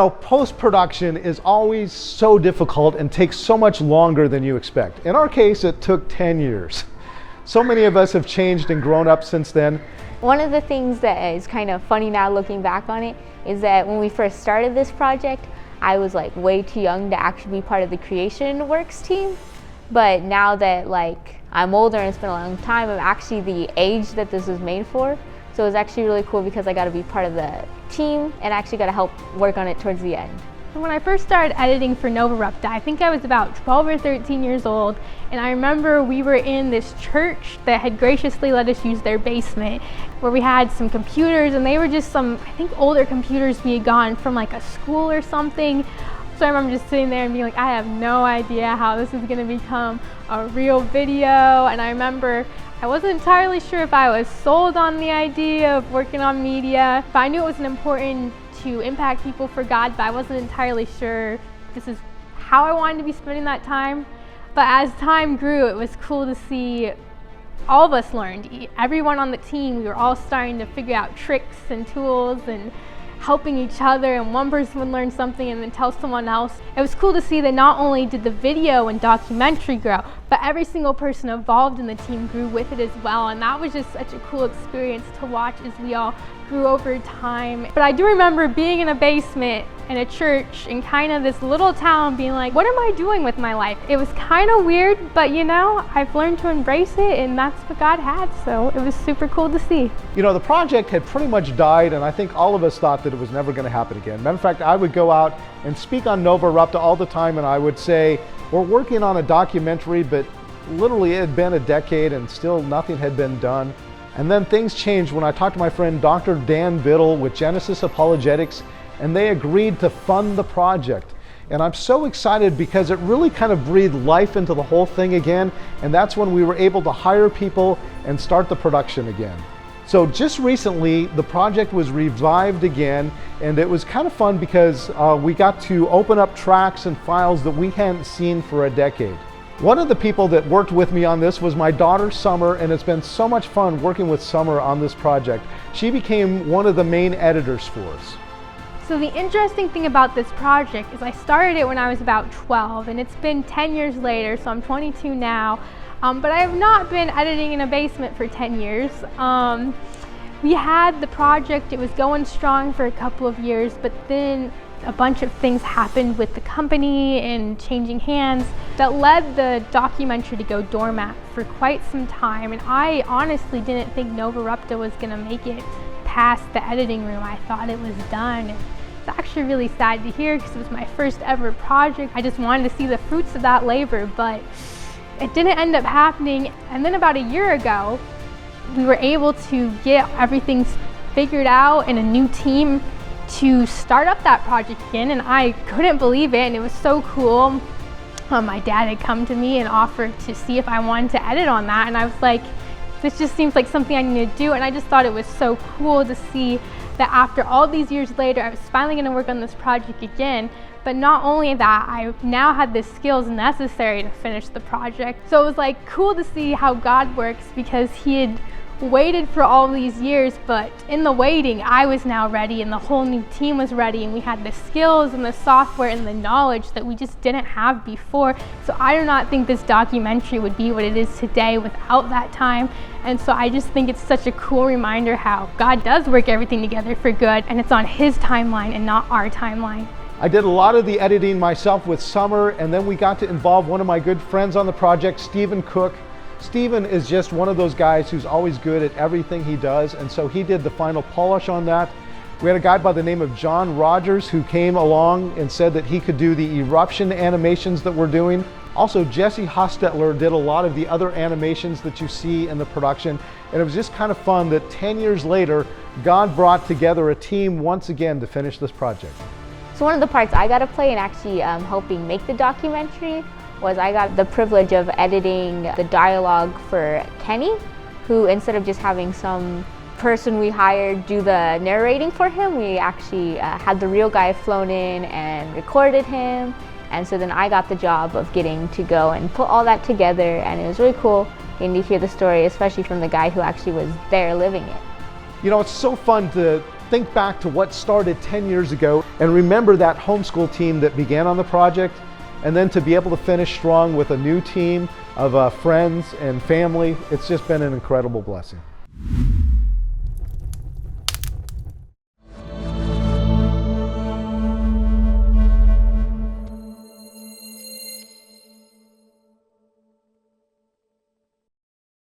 Post-production is always so difficult and takes so much longer than you expect. In our case, it took 10 years. So many of us have changed and grown up since then. One of the things that is kind of funny now looking back on it is that when we first started this project, I was like way too young to actually be part of the Creation Works team. But now that I'm older and it's been a long time, I'm actually the age that this was made for. So it was actually really cool because I got to be part of the team and actually got to help work on it towards the end. When I first started editing for Novarupta, I think I was about 12 or 13 years old, and I remember we were in this church that had graciously let us use their basement, where we had some computers, and they were just some, I think, older computers we had gotten from like a school or something. So I remember just sitting there and being like, I have no idea how this is going to become a real video. And I remember I wasn't entirely sure if I was sold on the idea of working on media, but I knew it was important to impact people for God, but I wasn't entirely sure this is how I wanted to be spending that time. But as time grew, it was cool to see all of us learned. Everyone on the team, we were all starting to figure out tricks and tools and helping each other, and one person would learn something and then tell someone else. It was cool to see that not only did the video and documentary grow, but every single person involved in the team grew with it as well, and that was just such a cool experience to watch as we all grew over time. But I do remember being in a basement in a church in kind of this little town being like, what am I doing with my life? It was kind of weird, but I've learned to embrace it, and that's what God had, so it was super cool to see. The project had pretty much died, and I think all of us thought that it was never going to happen again. Matter of fact, I would go out and speak on Novarupta all the time, and I would say, we're working on a documentary, but literally it had been a decade and still nothing had been done. And then things changed when I talked to my friend Dr. Dan Biddle with Genesis Apologetics, and they agreed to fund the project. And I'm so excited because it really kind of breathed life into the whole thing again, and that's when we were able to hire people and start the production again. So just recently, the project was revived again, and it was kind of fun because we got to open up tracks and files that we hadn't seen for a decade. One of the people that worked with me on this was my daughter, Summer, and it's been so much fun working with Summer on this project. She became one of the main editors for us. So the interesting thing about this project is I started it when I was about 12, and it's been 10 years later, so I'm 22 now. But I have not been editing in a basement for 10 years. We had the project, it was going strong for a couple of years, but then a bunch of things happened with the company and changing hands that led the documentary to go dormant for quite some time. And I honestly didn't think Novarupta was going to make it past the editing room. I thought it was done. And it's actually really sad to hear because it was my first ever project. I just wanted to see the fruits of that labor, but it didn't end up happening. And then about a year ago, we were able to get everything figured out and a new team to start up that project again, and I couldn't believe it, and it was so cool. My dad had come to me and offered to see if I wanted to edit on that, and I was like, this just seems like something I need to do. And I just thought it was so cool to see that after all these years later, I was finally going to work on this project again. But not only that, I now had the skills necessary to finish the project. So it was like cool to see how God works, because he had waited for all these years, but in the waiting, I was now ready, and the whole new team was ready, and we had the skills and the software and the knowledge that we just didn't have before. So I do not think this documentary would be what it is today without that time. And so I just think it's such a cool reminder how God does work everything together for good, and it's on his timeline and not our timeline. I did a lot of the editing myself with Summer, and then we got to involve one of my good friends on the project, Stephen Cook. Stephen is just one of those guys who's always good at everything he does, and so he did the final polish on that. We had a guy by the name of John Rogers who came along and said that he could do the eruption animations that we're doing. Also, Jesse Hostetler did a lot of the other animations that you see in the production, and it was just kind of fun that 10 years later, God brought together a team once again to finish this project. So one of the parts I got to play in actually helping make the documentary was I got the privilege of editing the dialogue for Kenny, who instead of just having some person we hired do the narrating for him, we actually had the real guy flown in and recorded him. And so then I got the job of getting to go and put all that together, and it was really cool getting to hear the story, especially from the guy who actually was there living it. It's so fun to think back to what started 10 years ago and remember that homeschool team that began on the project, and then to be able to finish strong with a new team of friends and family, it's just been an incredible blessing.